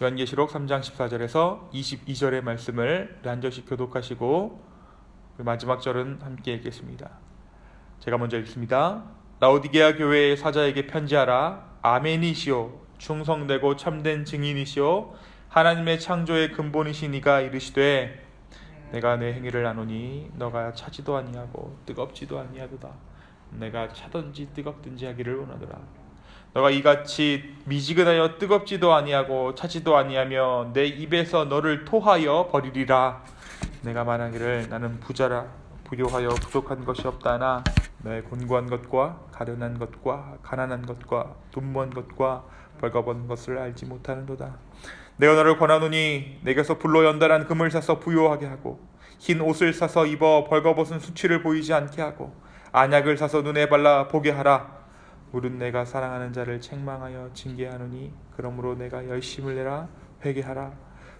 요한계시록 3장 14절에서 22절의 말씀을 한 절씩 교독하시고 마지막 절은 함께 읽겠습니다. 제가 먼저 읽습니다. 라오디게아 교회의 사자에게 편지하라. 아멘이시오 충성되고 참된 증인이시오 하나님의 창조의 근본이시니가 이르시되 내가 내 행위를 아노니 너가 차지도 아니하고 뜨겁지도 아니하도다. 내가 차든지 뜨겁든지 하기를 원하더라. 너가 이같이 미지근하여 뜨겁지도 아니하고 차지도 아니하며 내 입에서 너를 토하여 버리리라. 내가 말하기를 나는 부자라 부요하여 부족한 것이 없다나 너의 곤고한 것과 가련한 것과 가난한 것과 돈먼 것과 벌거벗은 것을 알지 못하는도다. 내가 너를 권하노니 내게서 불로 연단한 금을 사서 부요하게 하고 흰 옷을 사서 입어 벌거벗은 수치를 보이지 않게 하고 안약을 사서 눈에 발라 보게 하라. 물은 내가 사랑하는 자를 책망하여 징계하노니 그러므로 내가 열심을 내라 회개하라.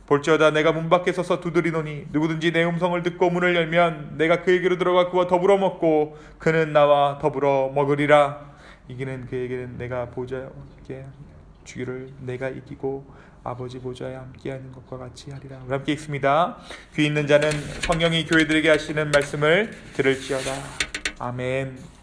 볼지어다 내가 문 밖에 서서 두드리노니 누구든지 내 음성을 듣고 문을 열면 내가 그에게로 들어가 그와 더불어 먹고 그는 나와 더불어 먹으리라. 이기는 그에게는 내가 보좌에 주기를 내가 이기고 아버지 보좌에 함께하는 것과 같이 하리라. 우리 함께 읽습니다. 귀 있는 자는 성령이 교회들에게 하시는 말씀을 들을지어다. 아멘.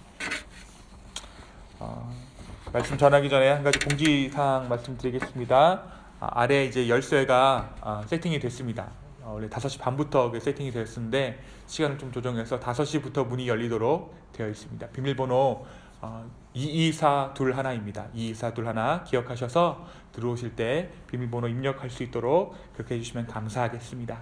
말씀 전하기 전에 한 가지 공지사항 말씀드리겠습니다. 아래 이제 열쇠가 세팅이 됐습니다. 원래 5시 반부터 세팅이 되었는데 시간을 좀 조정해서 5시부터 문이 열리도록 되어 있습니다. 비밀번호 22421입니다. 22421 기억하셔서 들어오실 때 비밀번호 입력할 수 있도록 그렇게 해주시면 감사하겠습니다.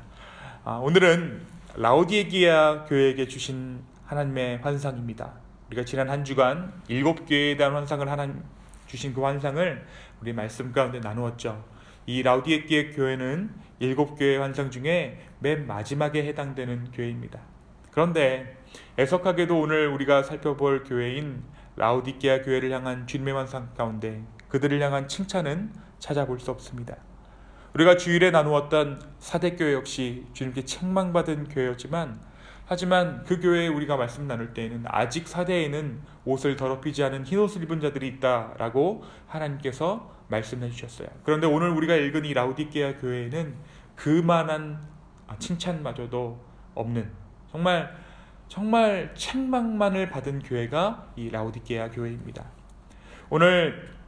오늘은 라오디게아 교회에게 주신 하나님의 환상입니다. 우리가 지난 한 주간 7교회에 대한 환상을 하나님 주신 그 환상을 우리 말씀 가운데 나누었죠. 이 라오디게아 교회는 7교회의 환상 중에 맨 마지막에 해당되는 교회입니다. 그런데 애석하게도 오늘 우리가 살펴볼 교회인 라오디게아 교회를 향한 주님의 환상 가운데 그들을 향한 칭찬은 찾아볼 수 없습니다. 우리가 주일에 나누었던 사대교회 역시 주님께 책망받은 교회였지만 하지만 그 교회에 우리가 말씀 나눌 때에는 아직 사대에는 옷을 더럽히지 않은 흰옷을 입은 자들이 있다라고 하나님께서 말씀해 주셨어요. 그런데 오늘 우리가 읽은 이 라오디게아 교회에는 그만한 칭찬마저도 없는 정말 책망만을 받은 교회가 이 라오디게아 교회입니다. 오늘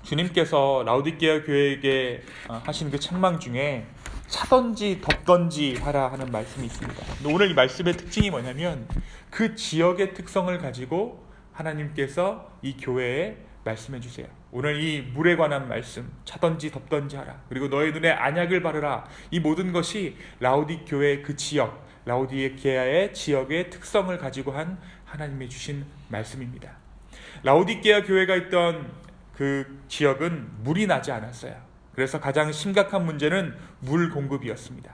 주님께서 라오디게아 교회에게 하신 그 책망 중에 차든지 덮든지 하라 하는 말씀이 있습니다. 오늘 이 말씀의 특징이 뭐냐면 그 지역의 특성을 가지고 하나님께서 이 교회에 말씀해 주세요. 오늘 이 물에 관한 말씀, 차든지 덮든지 하라. 그리고 너의 눈에 안약을 바르라. 이 모든 것이 라오디 교회의 그 지역, 라오디게아의 지역의 특성을 가지고 한 하나님이 주신 말씀입니다. 라오디게아 교회가 있던 그 지역은 물이 나지 않았어요. 그래서 가장 심각한 문제는 물 공급이었습니다.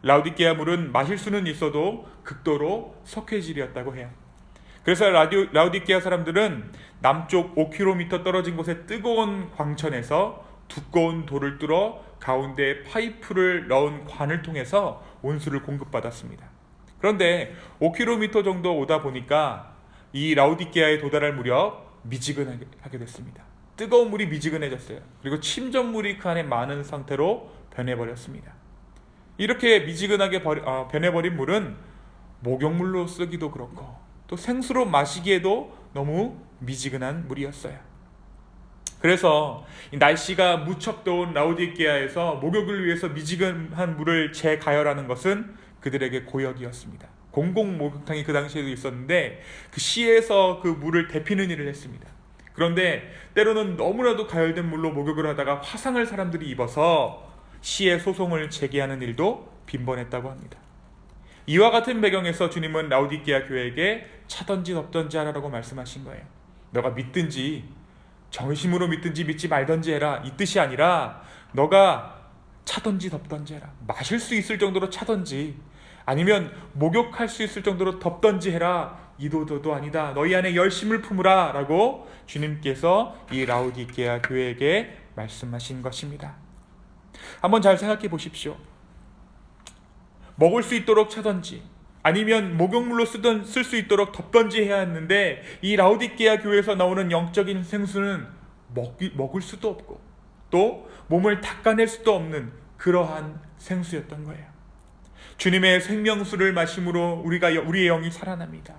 라오디게아 물은 마실 수는 있어도 극도로 석회질이었다고 해요. 그래서 라오디게아 사람들은 남쪽 5km 떨어진 곳의 뜨거운 광천에서 두꺼운 돌을 뚫어 가운데 파이프를 넣은 관을 통해서 온수를 공급받았습니다. 그런데 5km 정도 오다 보니까 이 라오디게아에 도달할 무렵 미지근하게 됐습니다. 뜨거운 물이 미지근해졌어요. 그리고 침전물이 그 안에 많은 상태로 변해버렸습니다. 이렇게 미지근하게 변해버린 물은 목욕물로 쓰기도 그렇고 또 생수로 마시기에도 너무 미지근한 물이었어요. 그래서 날씨가 무척 더운 라오디게아에서 목욕을 위해서 미지근한 물을 재가열하는 것은 그들에게 고역이었습니다. 공공 목욕탕이 그 당시에도 있었는데 그 시에서 그 물을 데피는 일을 했습니다. 그런데 때로는 너무나도 가열된 물로 목욕을 하다가 화상을 사람들이 입어서 시의 소송을 제기하는 일도 빈번했다고 합니다. 이와 같은 배경에서 주님은 라오디게아 교회에게 차든지 덮든지 하라고 말씀하신 거예요. 너가 믿든지 정심으로 믿든지 믿지 말든지 해라, 이 뜻이 아니라 너가 차든지 덮든지 해라. 마실 수 있을 정도로 차든지 아니면 목욕할 수 있을 정도로 덮든지 해라. 이도저도 아니다. 너희 안에 열심을 품으라 라고 주님께서 이 라오디게아 교회에게 말씀하신 것입니다. 한번 잘 생각해 보십시오. 먹을 수 있도록 차든지 아니면 목욕물로 쓸 수 있도록 덮든지 해야 했는데 이 라오디게아 교회에서 나오는 영적인 생수는 먹을 수도 없고 또 몸을 닦아낼 수도 없는 그러한 생수였던 거예요. 주님의 생명수를 마심으로 우리의 영이 살아납니다.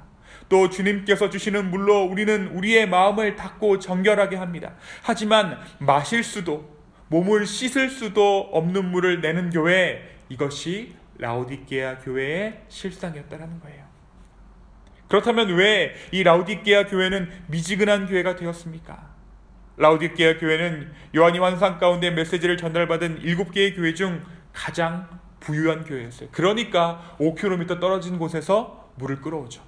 또 주님께서 주시는 물로 우리는 우리의 마음을 닦고 정결하게 합니다. 하지만 마실 수도 몸을 씻을 수도 없는 물을 내는 교회, 이것이 라오디게아 교회의 실상이었다는 거예요. 그렇다면 왜 이 라오디게아 교회는 미지근한 교회가 되었습니까? 라오디게아 교회는 요한이 환상 가운데 메시지를 전달받은 7개의 교회 중 가장 부유한 교회였어요. 그러니까 5km 떨어진 곳에서 물을 끌어오죠.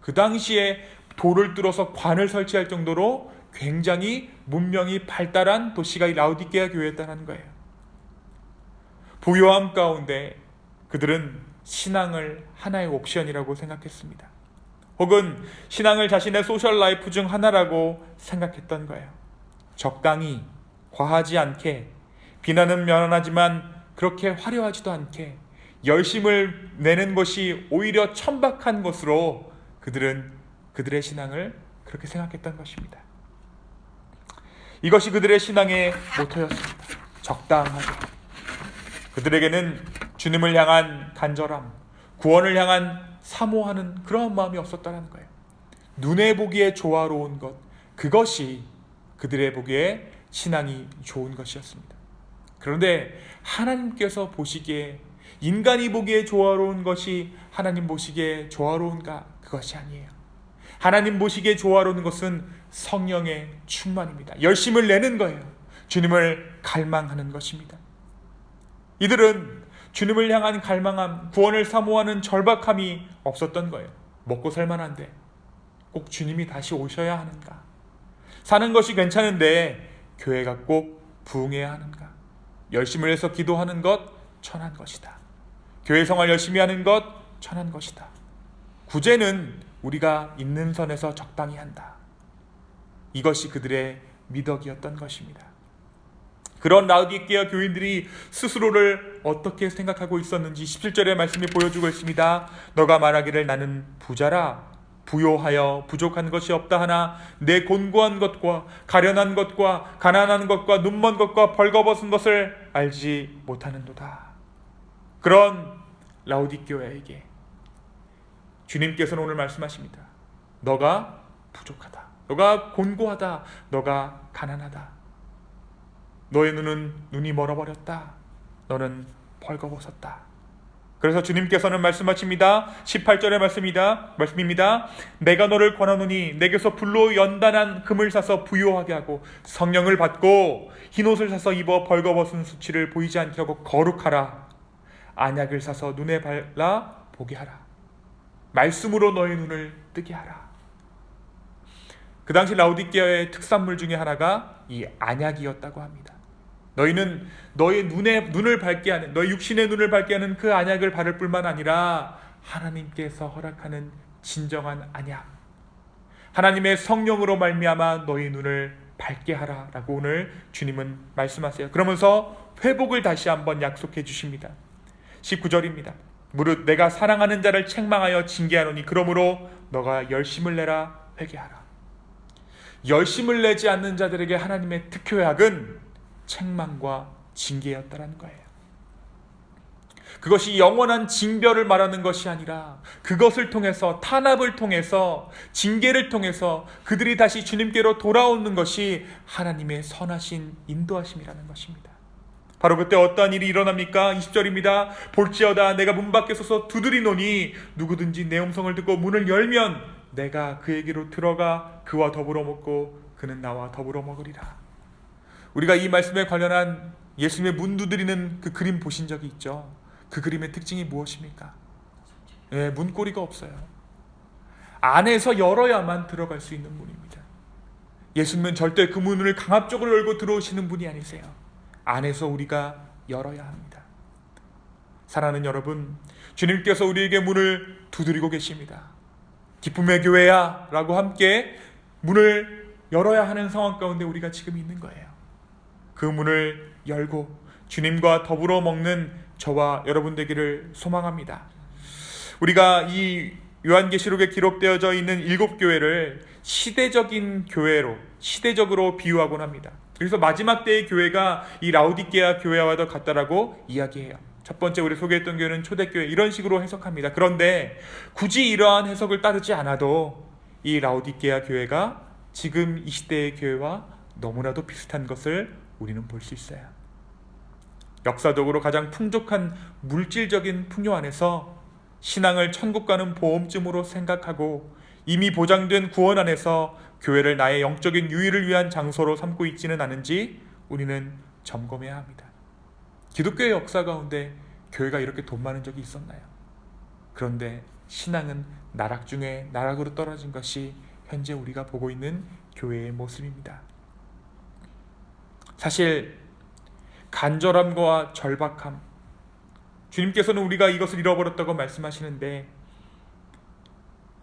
그 당시에 돌을 뚫어서 관을 설치할 정도로 굉장히 문명이 발달한 도시가 이 라오디게아 교회였다는 거예요. 부유함 가운데 그들은 신앙을 하나의 옵션이라고 생각했습니다. 혹은 신앙을 자신의 소셜 라이프 중 하나라고 생각했던 거예요. 적당히, 과하지 않게, 비난은 면하지만 그렇게 화려하지도 않게 열심을 내는 것이 오히려 천박한 것으로 그들은 그들의 신앙을 그렇게 생각했던 것입니다. 이것이 그들의 신앙의 모토였습니다. 적당하게. 그들에게는 주님을 향한 간절함, 구원을 향한 사모하는 그런 마음이 없었다는 거예요. 눈에 보기에 조화로운 것, 그것이 그들의 보기에 신앙이 좋은 것이었습니다. 그런데 하나님께서 보시기에, 인간이 보기에 조화로운 것이 하나님 보시기에 조화로운가? 그것이 아니에요. 하나님 보시기에 조화로운 것은 성령의 충만입니다. 열심을 내는 거예요. 주님을 갈망하는 것입니다. 이들은 주님을 향한 갈망함, 구원을 사모하는 절박함이 없었던 거예요. 먹고 살만한데 꼭 주님이 다시 오셔야 하는가? 사는 것이 괜찮은데 교회가 꼭 부흥해야 하는가? 열심을 해서 기도하는 것 천한 것이다. 교회 생활 열심히 하는 것 천한 것이다. 구제는 우리가 있는 선에서 적당히 한다. 이것이 그들의 미덕이었던 것입니다. 그런 라오디게아 교인들이 스스로를 어떻게 생각하고 있었는지 17절의 말씀이 보여주고 있습니다. 너가 말하기를 나는 부자라, 부요하여 부족한 것이 없다 하나 내 곤고한 것과 가련한 것과 가난한 것과 눈먼 것과 벌거벗은 것을 알지 못하는도다. 그런 라오디게아에게 주님께서는 오늘 말씀하십니다. 너가 부족하다. 너가 곤고하다. 너가 가난하다. 너의 눈이 멀어버렸다. 너는 벌거벗었다. 그래서 주님께서는 말씀하십니다. 18절의 말씀입니다. 내가 너를 권하노니 내게서 불로 연단한 금을 사서 부요하게 하고 성령을 받고 흰옷을 사서 입어 벌거벗은 수치를 보이지 않게 하고 거룩하라. 안약을 사서 눈에 발라 보게 하라. 말씀으로 너의 눈을 뜨게 하라. 그 당시 라오디게아의 특산물 중에 하나가 이 안약이었다고 합니다. 너희는 너의 눈을 밝게 하는, 너의 육신의 눈을 밝게 하는 그 안약을 바를 뿐만 아니라 하나님께서 허락하는 진정한 안약, 하나님의 성령으로 말미암아 너희 눈을 밝게 하라라고 오늘 주님은 말씀하세요. 그러면서 회복을 다시 한번 약속해 주십니다. 19절입니다. 무릇 내가 사랑하는 자를 책망하여 징계하노니 그러므로 너가 열심을 내라 회개하라. 열심을 내지 않는 자들에게 하나님의 특효약은 책망과 징계였다는 거예요. 그것이 영원한 징별을 말하는 것이 아니라 그것을 통해서, 탄압을 통해서, 징계를 통해서 그들이 다시 주님께로 돌아오는 것이 하나님의 선하신 인도하심이라는 것입니다. 바로 그때 어떠한 일이 일어납니까? 20절입니다. 볼지어다 내가 문 밖에 서서 두드리노니 누구든지 내 음성을 듣고 문을 열면 내가 그에게로 들어가 그와 더불어 먹고 그는 나와 더불어 먹으리라. 우리가 이 말씀에 관련한 예수님의 문 두드리는 그 그림 보신 적이 있죠? 그 그림의 특징이 무엇입니까? 문고리가 없어요. 안에서 열어야만 들어갈 수 있는 문입니다. 예수님은 절대 그 문을 강압적으로 열고 들어오시는 분이 아니세요. 안에서 우리가 열어야 합니다. 사랑하는 여러분, 주님께서 우리에게 문을 두드리고 계십니다. 기쁨의 교회야 라고 함께 문을 열어야 하는 상황 가운데 우리가 지금 있는 거예요. 그 문을 열고 주님과 더불어 먹는 저와 여러분 되기를 소망합니다. 우리가 이 요한계시록에 기록되어져 있는 7교회를 시대적인 교회로, 시대적으로 비유하곤 합니다. 그래서 마지막 때의 교회가 이 라오디게아 교회와도 같다라고 이야기해요. 첫 번째 우리 소개했던 교회는 초대교회, 이런 식으로 해석합니다. 그런데 굳이 이러한 해석을 따르지 않아도 이 라오디게아 교회가 지금 이 시대의 교회와 너무나도 비슷한 것을 우리는 볼 수 있어요. 역사적으로 가장 풍족한 물질적인 풍요 안에서 신앙을 천국 가는 보험쯤으로 생각하고 이미 보장된 구원 안에서 교회를 나의 영적인 유의를 위한 장소로 삼고 있지는 않은지 우리는 점검해야 합니다. 기독교의 역사 가운데 교회가 이렇게 돈 많은 적이 있었나요? 그런데 신앙은 나락 중에 나락으로 떨어진 것이 현재 우리가 보고 있는 교회의 모습입니다. 사실 간절함과 절박함, 주님께서는 우리가 이것을 잃어버렸다고 말씀하시는데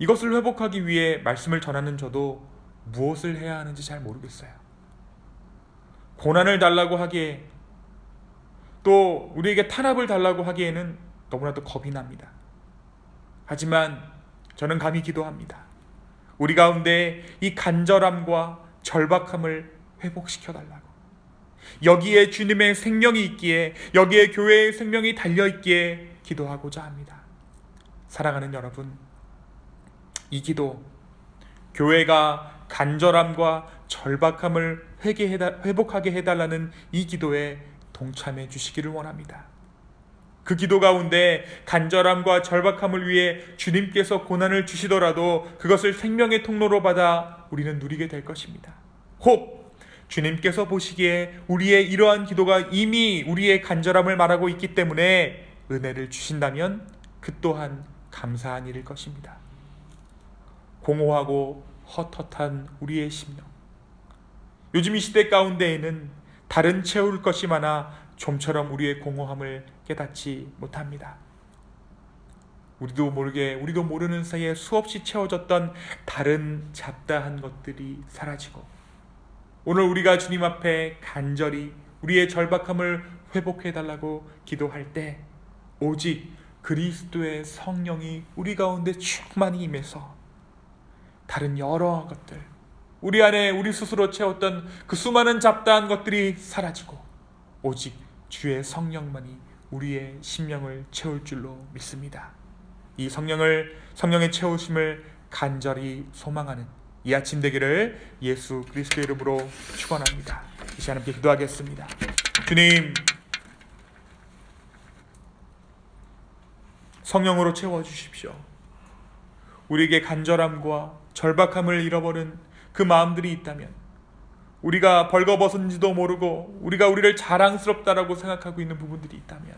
이것을 회복하기 위해 말씀을 전하는 저도 무엇을 해야 하는지 잘 모르겠어요. 고난을 달라고 하기에, 또 우리에게 탄압을 달라고 하기에는 너무나도 겁이 납니다. 하지만 저는 감히 기도합니다. 우리 가운데 이 간절함과 절박함을 회복시켜 달라고. 여기에 주님의 생명이 있기에, 여기에 교회의 생명이 달려있기에 기도하고자 합니다. 사랑하는 여러분, 이 기도, 교회가 간절함과 절박함을 회복하게 해달라는 이 기도에 동참해 주시기를 원합니다. 그 기도 가운데 간절함과 절박함을 위해 주님께서 고난을 주시더라도 그것을 생명의 통로로 받아 우리는 누리게 될 것입니다. 혹 주님께서 보시기에 우리의 이러한 기도가 이미 우리의 간절함을 말하고 있기 때문에 은혜를 주신다면 그 또한 감사한 일일 것입니다. 공허하고 헛헛한 우리의 심령, 요즘 이 시대 가운데에는 다른 채울 것이 많아 좀처럼 우리의 공허함을 깨닫지 못합니다. 우리도 모르는 사이에 수없이 채워졌던 다른 잡다한 것들이 사라지고, 오늘 우리가 주님 앞에 간절히 우리의 절박함을 회복해달라고 기도할 때 오직 그리스도의 성령이 우리 가운데 충만히 임해서 다른 여러 것들, 우리 안에 우리 스스로 채웠던 그 수많은 잡다한 것들이 사라지고 오직 주의 성령만이 우리의 심령을 채울 줄로 믿습니다. 이 성령의 채우심을 간절히 소망하는 이 아침 되기를 예수 그리스도의 이름으로 축원합니다. 이 시간 함께 기도하겠습니다. 주님, 성령으로 채워주십시오. 우리에게 간절함과 절박함을 잃어버린 그 마음들이 있다면, 우리가 벌거벗은지도 모르고 우리가 우리를 자랑스럽다라고 생각하고 있는 부분들이 있다면,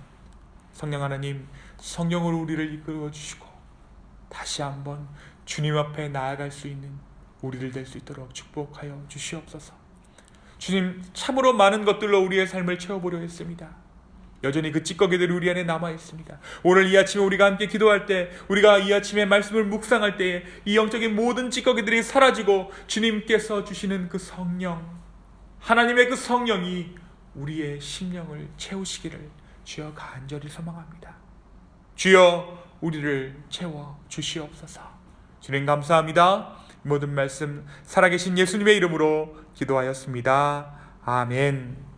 성령 하나님, 성령으로 우리를 이끌어 주시고 다시 한번 주님 앞에 나아갈 수 있는 우리를 될 수 있도록 축복하여 주시옵소서. 주님, 참으로 많은 것들로 우리의 삶을 채워보려 했습니다. 여전히 그 찌꺼기들이 우리 안에 남아 있습니다. 오늘 이 아침에 우리가 함께 기도할 때, 우리가 이 아침에 말씀을 묵상할 때에 이 영적인 모든 찌꺼기들이 사라지고 주님께서 주시는 그 성령, 하나님의 그 성령이 우리의 심령을 채우시기를 주여 간절히 소망합니다. 주여 우리를 채워 주시옵소서. 주님 감사합니다. 모든 말씀 살아계신 예수님의 이름으로 기도하였습니다. 아멘.